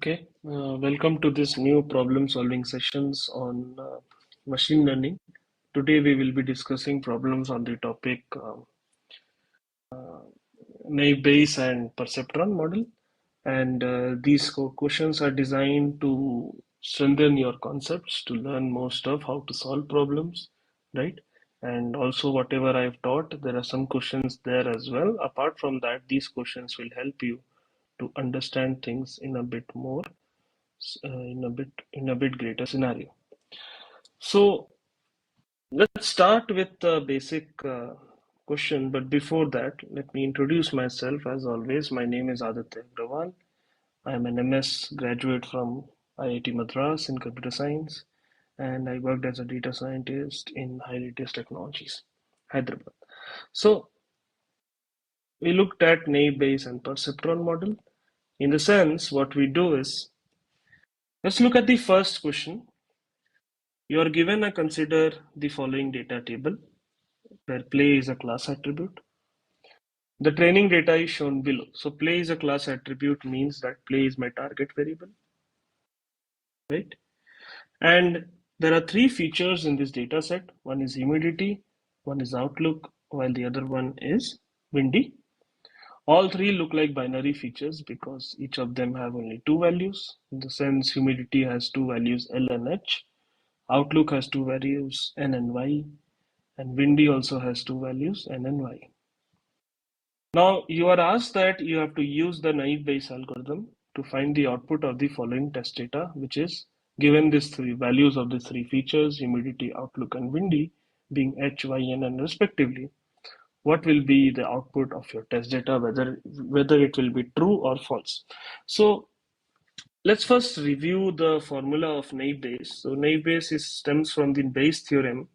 Okay, welcome to this new problem solving sessions on machine learning. Today we will be discussing problems on the topic naive Bayes and Perceptron model. And these questions are designed to strengthen your concepts, to learn more stuff, how to solve problems, right? And also whatever I've taught, there are some questions there as well. Apart from that, these questions will help you to understand things in a bit more in a bit greater scenario. So let's start with the basic question. But before that, let me introduce myself. As always, my name is Aditya Agrawal. I am an MS graduate from IIT Madras in computer science, and I worked as a data scientist in High Technologies, Hyderabad. So we looked at naive Bayes and perceptron model. In the sense, what we do is, let's look at the first question. You are given a consider the following data table where play is a class attribute. The training data is shown below. So play is a class attribute means that play is my target variable, right? And there are three features in this data set. One is humidity, one is outlook, while the other one is windy. All three look like binary features because each of them have only two values. In the sense, humidity has two values, L and H. Outlook has two values, N and Y. And windy also has two values, N and Y. Now you are asked that you have to use the naive Bayes algorithm to find the output of the following test data, which is given these three values of the three features, humidity, outlook, and windy, being H, Y, and N respectively. What will be the output of your test data, whether it will be true or false? So let's first review the formula of naive Bayes. So naive Bayes stems from the Bayes theorem,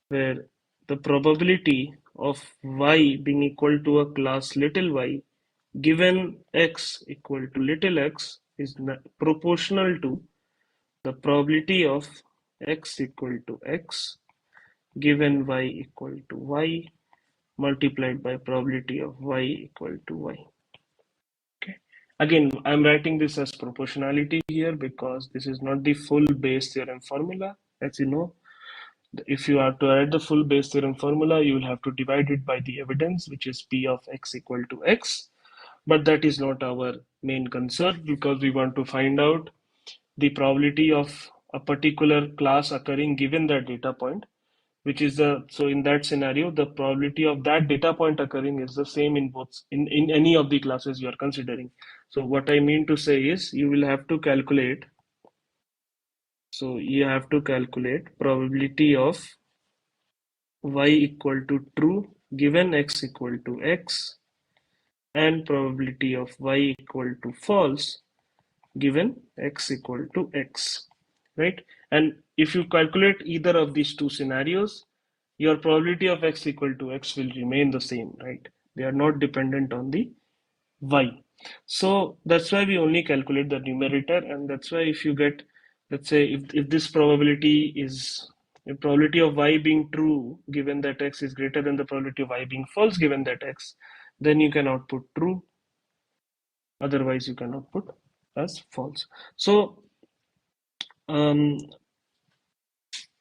where the probability of y being equal to a class little y given x equal to little x is proportional to the probability of x equal to x given y equal to y multiplied by probability of y equal to y. Okay. Again, I'm writing this as proportionality here because this is not the full Bayes theorem formula. As you know, if you are to write the full Bayes theorem formula, you will have to divide it by the evidence, which is P of x equal to x. But that is not our main concern because we want to find out the probability of a particular class occurring given that data point, which is so in that scenario, the probability of that data point occurring is the same in any of the classes you are considering. So what I mean to say is you will have to calculate. So you have to calculate probability of y equal to true given x equal to x and probability of y equal to false given x equal to x, right? And if you calculate either of these two scenarios, your probability of x equal to x will remain the same, right? They are not dependent on the y. So that's why we only calculate the numerator, and that's why if you get, let's say, if this probability is the probability of y being true given that x is greater than the probability of y being false given that x, then you can output true. Otherwise, you can output as false. So, um,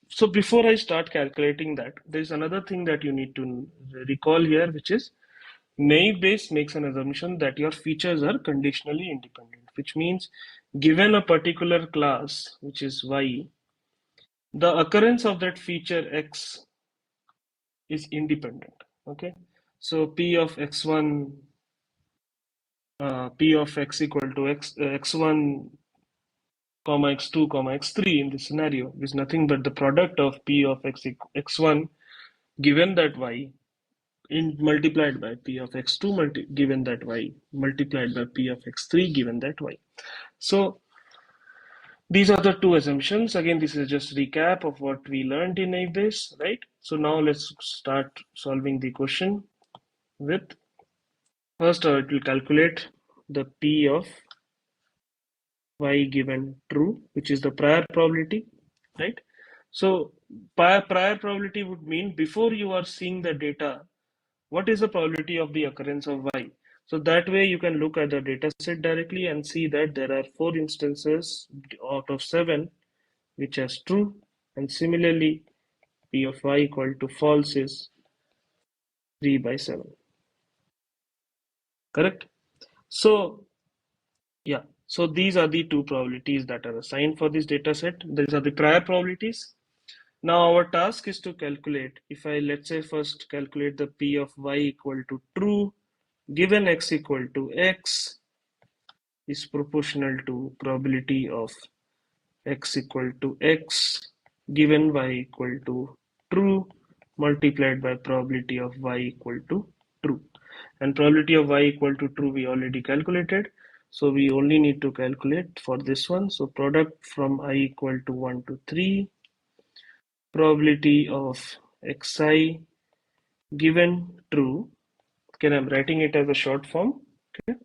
so before I start calculating that, there's another thing that you need to recall here, which is naive Bayes makes an assumption that your features are conditionally independent, which means given a particular class, which is y, the occurrence of that feature x is independent. Okay, so p of x1, p of x equal to x1 comma x2 comma x3 in this scenario is nothing but the product of p of x1 given that y multiplied by p of x2 given that y multiplied by p of x3 given that y. So these are the two assumptions. Again, this is just recap of what we learned in naive Bayes, right? So now let's start solving the question with first it will calculate the p of y given true, which is the prior probability, right? So prior probability would mean before you are seeing the data, what is the probability of the occurrence of y? So that way you can look at the data set directly and see that there are 4 instances out of 7 which has true, and similarly P of y equal to false is 3 by 7. Correct? So yeah, so these are the two probabilities that are assigned for this data set. These are the prior probabilities. Now our task is to calculate, if I let's say first calculate the P of y equal to true, given x equal to x is proportional to probability of x equal to x given y equal to true multiplied by probability of y equal to true. And probability of y equal to true we already calculated. So we only need to calculate for this one. So product from I equal to 1 to 3, probability of xi given true. Okay, I'm writing it as a short form. Okay,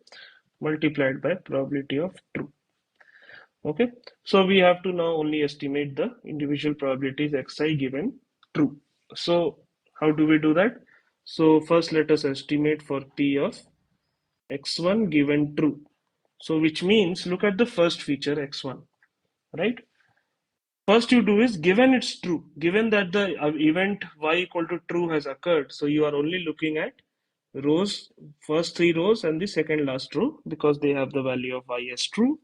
multiplied by probability of true. Okay, so we have to now only estimate the individual probabilities xi given true. So how do we do that? So first let us estimate for P of x1 given true. So which means look at the first feature x1, right? First you do is given it's true, given that the event y equal to true has occurred. So you are only looking at rows, first 3 rows and the second last row because they have the value of y as true.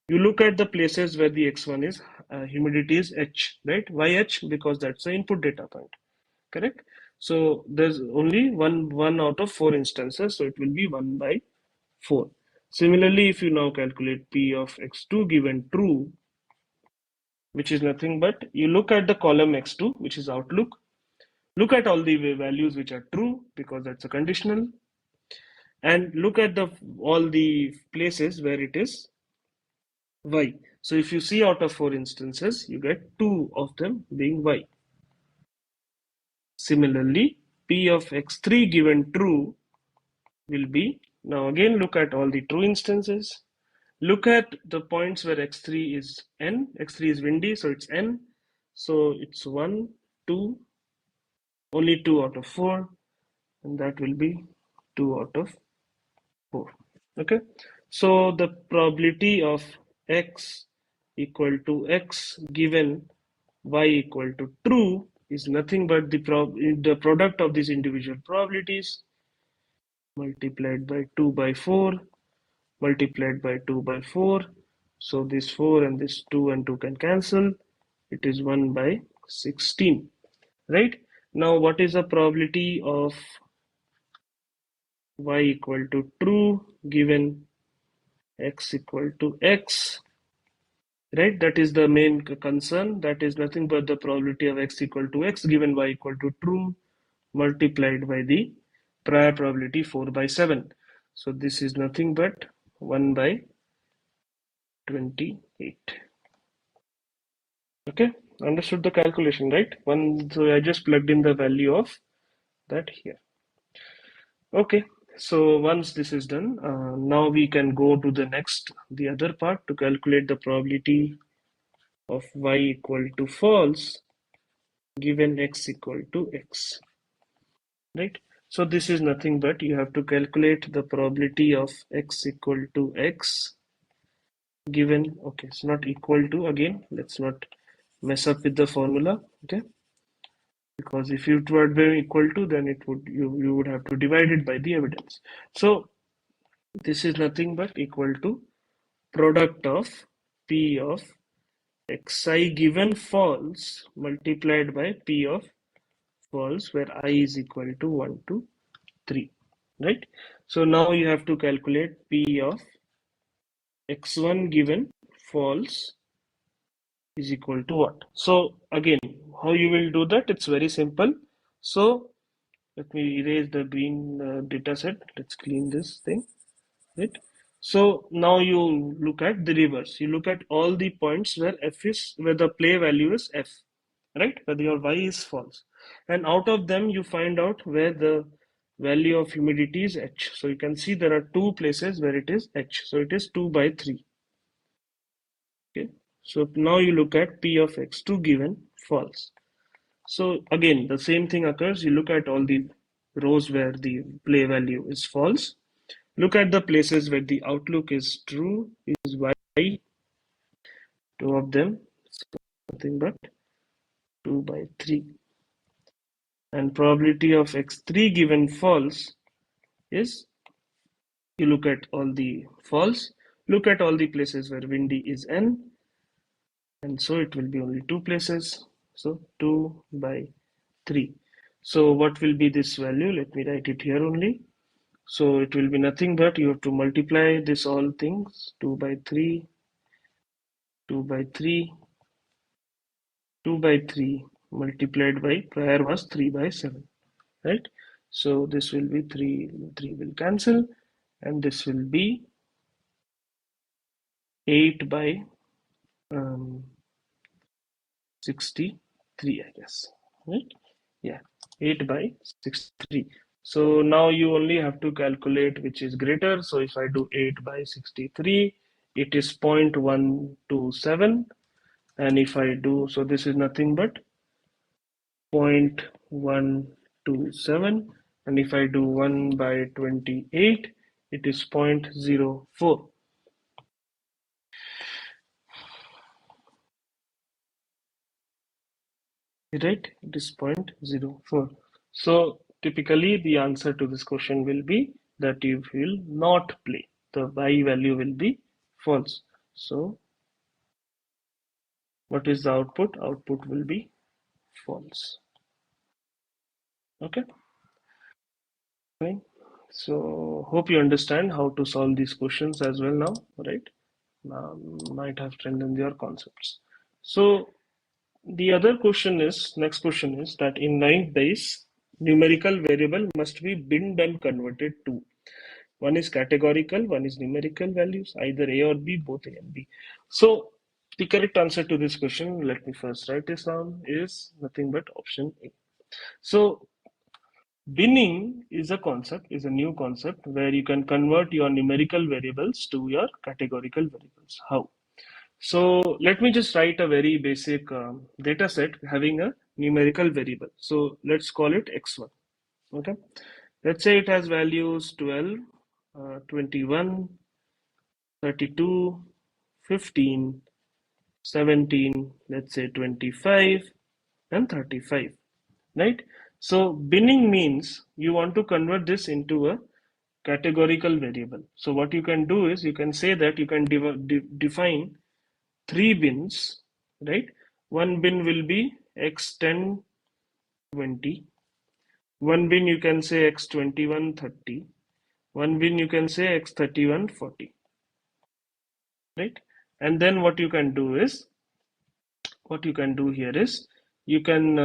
You look at the places where the x1 is, humidity is h, right? Why h? Because that's the input data point, correct? So there's only one out of 4 instances, so it will be 1 by 4. Similarly, if you now calculate P of x2 given true, which is nothing but you look at the column x2, which is outlook, look at all the values which are true because that's a conditional, and look at the all the places where it is y. So if you see out of 4 instances, you get 2 of them being y. Similarly, P of x3 given true will be, now again look at all the true instances. Look at the points where x3 is n. x3 is windy, so it's n. So it's 1, 2, only 2 out of 4, and that will be 2 out of 4. Okay, so the probability of x equal to x given y equal to true is nothing but the product of these individual probabilities multiplied by 2 by 4 multiplied by 2 by 4. So this 4 and this 2 and 2 can cancel. It is 1 by 16, right? Now what is the probability of y equal to true given x equal to x, right? That is the main concern. That is nothing but the probability of x equal to x given y equal to true multiplied by the prior probability 4 by 7. So this is nothing but 1 by 28. Okay, understood the calculation, right? So I just plugged in the value of that here. Okay, so once this is done, now we can go to the other part to calculate the probability of y equal to false given x equal to x, right? So this is nothing but you have to calculate the probability of x equal to x given, okay, it's not equal to, again, let's not mess up with the formula, okay? Because if it were very equal to, then it would you would have to divide it by the evidence. So this is nothing but equal to product of P of xi given false multiplied by P of false where I is equal to 1 to 3, right? So now you have to calculate P of x1 given false is equal to what? So again, how you will do that? It's very simple. So let me erase the green data set. Let's clean this thing, right? So now you look at the reverse. You look at all the points where where the play value is f, right? Whether your y is false, and out of them you find out where the value of humidity is h. So you can see there are 2 places where it is h. So it is 2 by 3. Okay. So now you look at P of x2 given false. So again, the same thing occurs. You look at all the rows where the play value is false. Look at the places where the outlook is true is y, two of them, so nothing but 2 by 3. And probability of x3 given false is, you look at all the false, look at all the places where windy is n, and so it will be only two places, so 2 by 3. So what will be this value? Let me write it here only. So it will be nothing but you have to multiply this all things, 2 by 3, 2 by 3, 2 by 3 multiplied by, prior was 3 by 7, right? So this will be 3, 3 will cancel, and this will be 8 by 63, I guess, right? Yeah, 8 by 63. So now you only have to calculate which is greater. So if I do 8 by 63, it is 0.127. And if I do, so this is nothing but 0.127. And if I do 1 by 28, it is 0.04. Right? It is 0.04. So typically the answer to this question will be that you will not play. The y value will be false. So what is the output? Output will be false. Okay, fine. So hope you understand how to solve these questions as well now, right? Might have strengthened your concepts. So the other question is, next question is that in 9 days, numerical variable must be binned and converted to. One is categorical, one is numerical values, either A or B, both A and B. So the correct answer to this question, let me first write this down, is nothing but option A. So binning is a concept, is a new concept where you can convert your numerical variables to your categorical variables. How? So let me just write a very basic data set having a numerical variable. So let's call it x1. Okay. Let's say it has values 12, 21, 32, 15, 17, let's say 25, and 35. Right? So binning means you want to convert this into a categorical variable. So what you can do is you can say that you can define three bins, right? One bin will be x10, 20. One bin you can say x21, 30. One bin you can say x31, 40, right? And then what you can do is, what you can do here is you can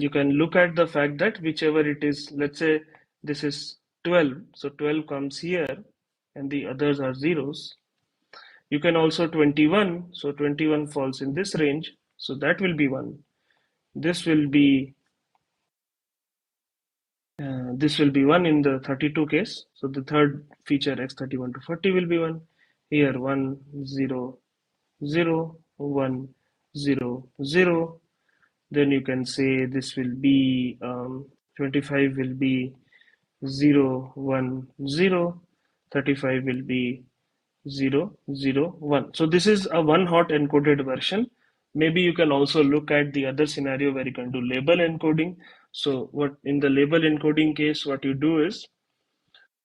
look at the fact that whichever it is, let's say this is 12, so 12 comes here and the others are zeros. You can also 21, so 21 falls in this range, so that will be 1. This will be 1 in the 32 case, so the third feature x31 to 40 will be 1. Here 1 0 0 1 0 0. Then you can say this will be 25 will be 0 1 0, 35 will be 0 0 1. So this is a one hot encoded version. Maybe you can also look at the other scenario where you can do label encoding. So what in the label encoding case, what you do is,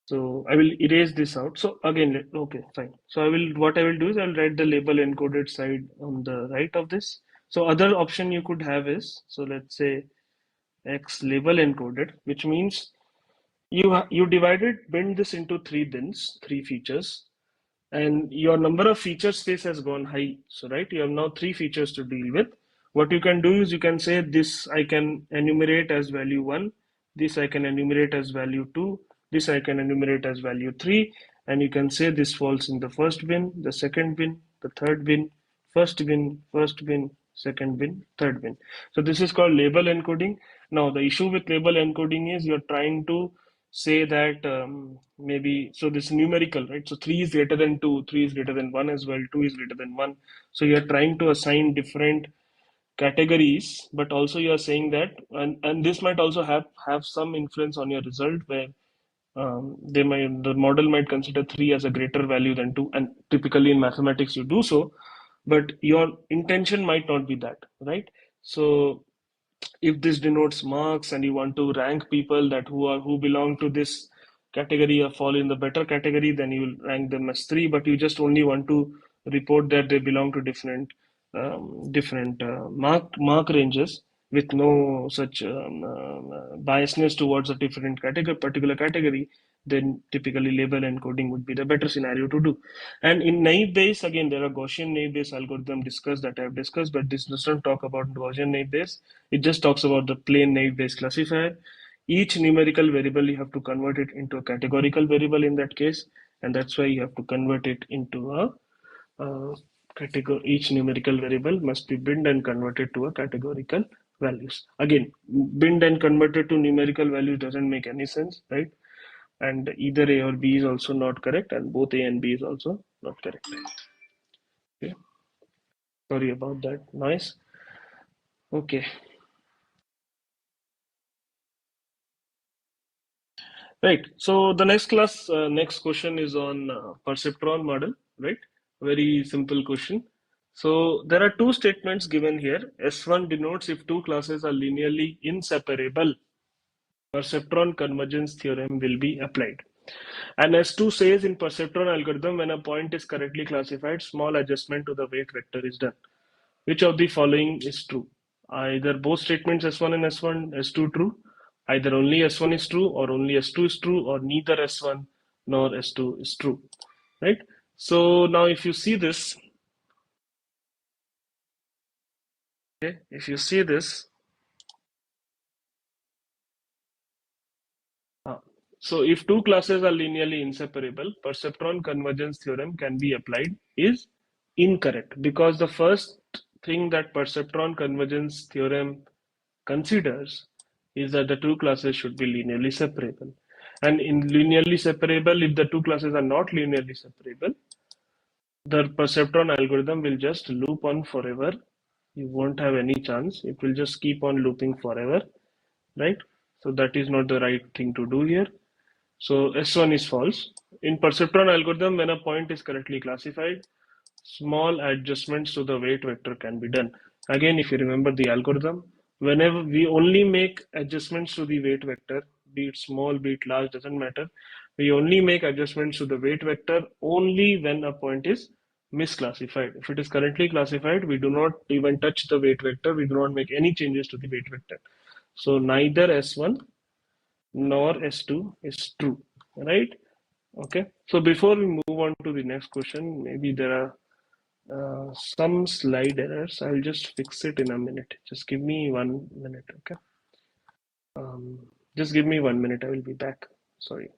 so I will erase this out. So again, okay, fine. So what I will do is I'll write the label encoded side on the right of this. So other option you could have is, so let's say X label encoded, which means you divided, binned this into three bins, three features, and your number of feature space has gone high. So right, you have now three features to deal with. What you can do is you can say this I can enumerate as value 1, this I can enumerate as value 2, this I can enumerate as value 3, and you can say this falls in the first bin, the second bin, the third bin, first bin, second bin, third bin. So this is called label encoding. Now the issue with label encoding is you're trying to say that maybe, so this numerical, right? So 3 is greater than 2, 3 is greater than 1 as well, 2 is greater than 1. So you're trying to assign different categories, but also you're saying that, and this might also have some influence on your result, where the model might consider 3 as a greater value than 2, and typically in mathematics you do so, but your intention might not be that, right? So if this denotes marks and you want to rank people that who belong to this category or fall in the better category, then you will rank them as 3, but you just only want to report that they belong to different mark ranges with no such biasness towards a different particular category, then typically label encoding would be the better scenario to do. And in naive Bayes, again, there are Gaussian naive Bayes algorithm discussed that I have discussed, but this doesn't talk about Gaussian naive Bayes. It just talks about the plain naive Bayes classifier. Each numerical variable you have to convert it into a categorical variable in that case, and that's why you have to convert it into a category. Each numerical variable must be binned and converted to a categorical values. Again, binned and converted to numerical values doesn't make any sense, right? And either A or B is also not correct, and both A and B is also not correct. Okay, sorry about that noise. Okay, right. So the next question is on perceptron model, right? Very simple question. So there are two statements given here. S1 denotes if two classes are linearly inseparable, perceptron convergence theorem will be applied. And S2 says in perceptron algorithm, when a point is correctly classified, small adjustment to the weight vector is done. Which of the following is true? Either both statements S1 and S2 true, either only S1 is true or only S2 is true, or neither S1 nor S2 is true, right? So now if you see this, okay, if you see this, uh, so if two classes are linearly inseparable, perceptron convergence theorem can be applied is incorrect, because the first thing that perceptron convergence theorem considers is that the two classes should be linearly separable. And in linearly separable, if the two classes are not linearly separable, the perceptron algorithm will just loop on forever. You won't have any chance. It will just keep on looping forever, right? So that is not the right thing to do here. So S1 is false. In perceptron algorithm, when a point is correctly classified, small adjustments to the weight vector can be done. Again, if you remember the algorithm, whenever we only make adjustments to the weight vector, be it small, be it large, doesn't matter. We only make adjustments to the weight vector only when a point is misclassified. If it is currently classified, we do not even touch the weight vector. We do not make any changes to the weight vector. So neither S1 nor S2 is true, right? Okay. So before we move on to the next question, maybe there are some slide errors. I'll just fix it in a minute. Just give me 1 minute, okay? Just give me 1 minute. I will be back. Sorry.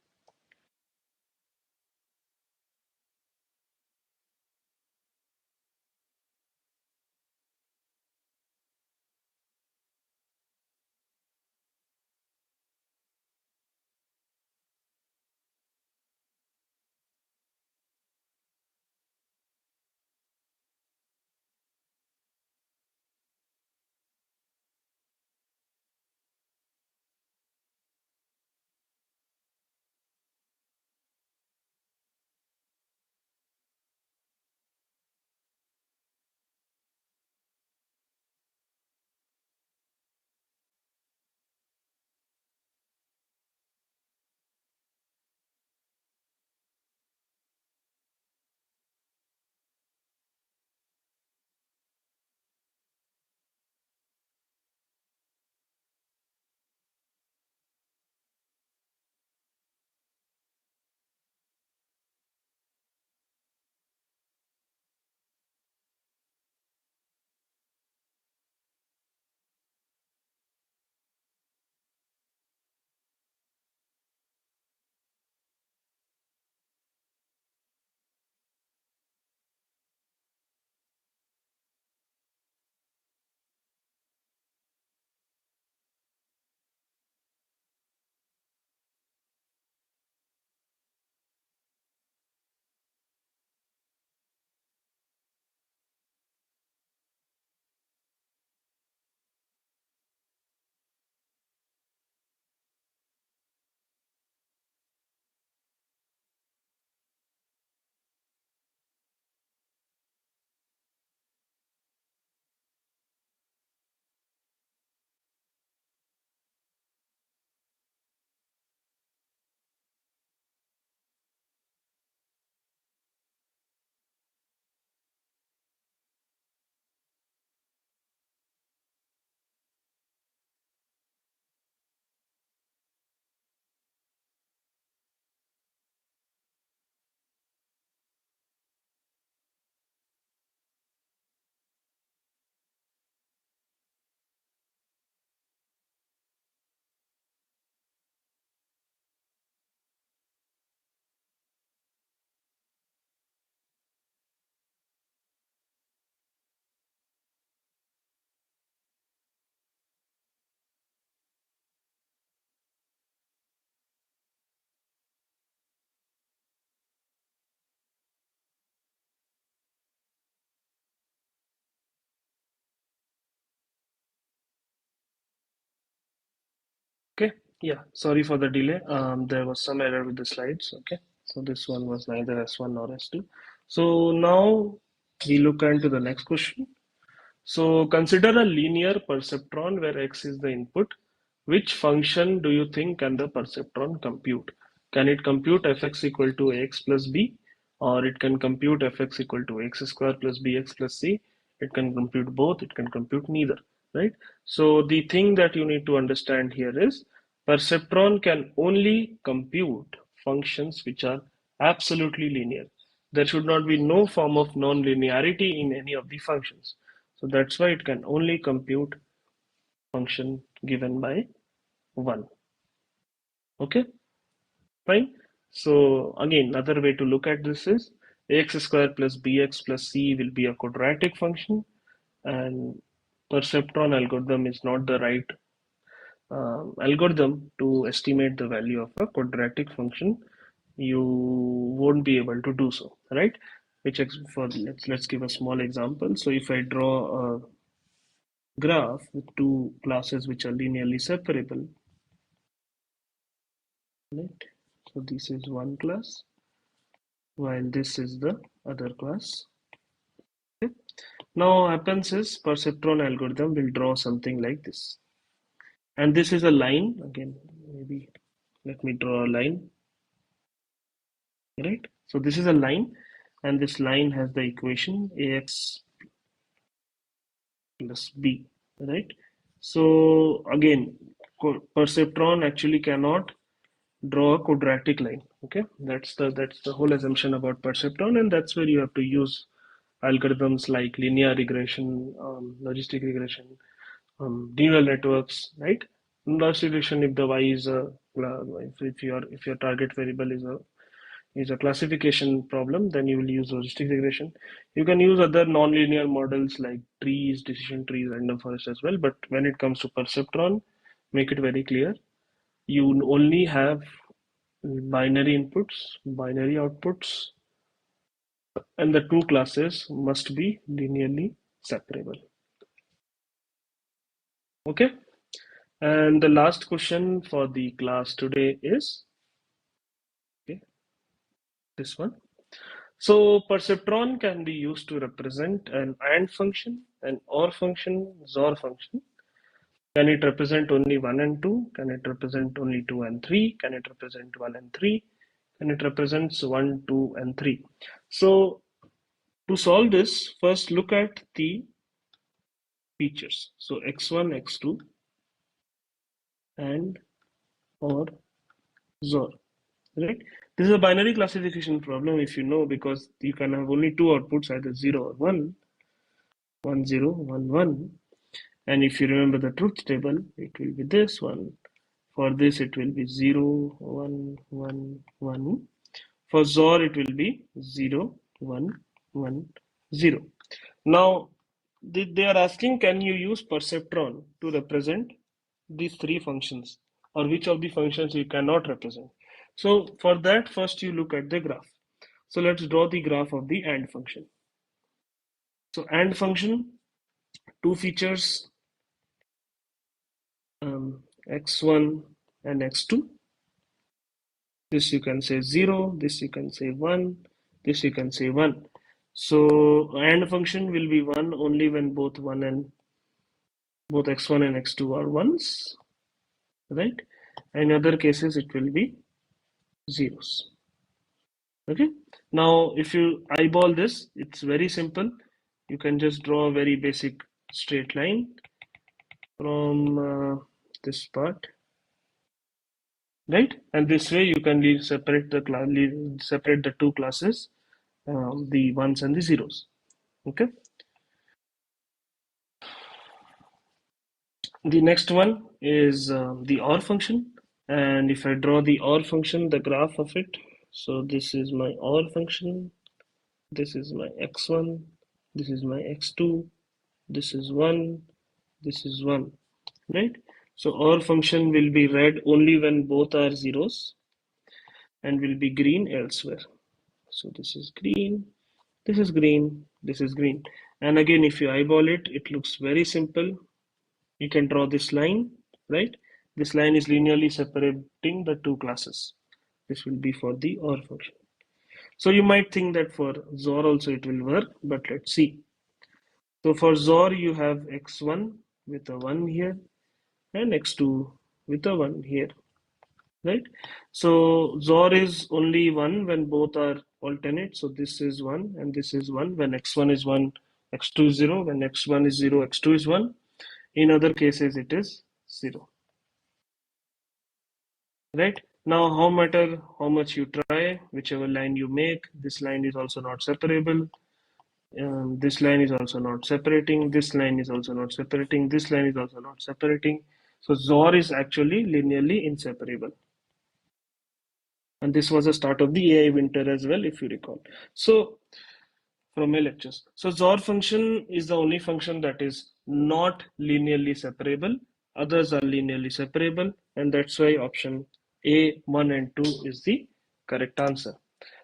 Yeah, sorry for the delay. There was some error with the slides. Okay, so this one was neither S1 nor S2. So now we look into the next question. So consider a linear perceptron where x is the input. Which function do you think can the perceptron compute? Can it compute fx equal to ax plus b, or it can compute fx equal to x square plus bx plus c? It can compute both, it can compute neither, right? So the thing that you need to understand here is perceptron can only compute functions which are absolutely linear. There should not be no form of non-linearity in any of the functions. So that's why it can only compute function given by 1. Okay, fine. So again, another way to look at this is ax square plus bx plus c will be a quadratic function, and perceptron algorithm is not the right algorithm to estimate the value of a quadratic function. You won't be able to do so, right? For let's give a small example. So if I draw a graph with two classes which are linearly separable, right? So this is one class while this is the other class. Okay. Now what happens is perceptron algorithm will draw something like this. And this is a line. Again, maybe let me draw a line, right? So this is a line, and this line has the equation ax plus b, right? So again, perceptron actually cannot draw a quadratic line. Okay, that's the whole assumption about perceptron, and that's where you have to use algorithms like linear regression, logistic regression, neural networks, right? Logistic regression, if the y is a if your target variable is a classification problem, then you will use logistic regression. You can use other nonlinear models like trees, decision trees, random forest as well. But when it comes to perceptron, make it very clear. You only have binary inputs, binary outputs, and the two classes must be linearly separable. Okay. And the last question for the class today is okay, this one. So perceptron can be used to represent an AND function, an OR function, XOR function. Can it represent only 1 and 2? Can it represent only 2 and 3? Can it represent 1 and 3? Can it represents 1, 2, and 3? So to solve this, first look at the features. So x1, x2, and or XOR, right? This is a binary classification problem if you know, because you can have only two outputs, either 0 or 1, 1, 0, 1, 1. And if you remember the truth table, it will be this one. For this, it will be 0, 1, 1, 1. For XOR, it will be 0, 1, 1, 0. Now, they are asking, can you use perceptron to represent these three functions, or which of the functions you cannot represent? So for that, first you look at the graph. So let's draw the graph of the AND function. So AND function, two features, x1 and x2. This you can say 0, this you can say 1, this you can say 1. So AND function will be 1 only when both x1 and x2 are 1s, right? In other cases it will be zeros. Okay. Now if you eyeball this, it's very simple. You can just draw a very basic straight line from this part, right? And this way you can separate the two classes, the ones and the zeros. Okay. The next one is the OR function, and if I draw the OR function, the graph of it, so this is my OR function, this is my x1, this is my x2, this is 1, this is 1, right? So OR function will be red only when both are zeros and will be green elsewhere. So this is green, this is green, this is green. And again, if you eyeball it, it looks very simple. You can draw this line, right? This line is linearly separating the two classes. This will be for the OR function. So you might think that for XOR also it will work, but let's see. So for XOR you have x1 with a 1 here and x2 with a 1 here, right? So XOR is only 1 when both are alternate. So this is 1 and this is 1. When x1 is 1, x2 is 0. When x1 is 0, x2 is 1. In other cases it is 0. Right? Now, how matter how much you try, whichever line you make, this line is also not separable. This line is also not separating. This line is also not separating. This line is also not separating. So XOR is actually linearly inseparable. And this was the start of the AI winter as well, if you recall. So from my lectures. So XOR function is the only function that is not linearly separable. Others are linearly separable, and that's why option A, 1 and 2 is the correct answer.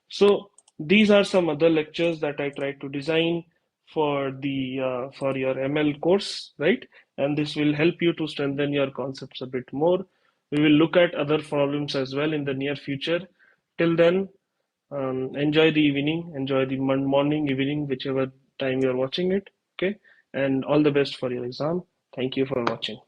So these are some other lectures that I tried to design for the for your ML course, right? And this will help you to strengthen your concepts a bit more. We will look at other problems as well in the near future. Till then, enjoy the evening, enjoy the morning, evening, whichever time you're watching it. Okay, and all the best for your exam. Thank you for watching.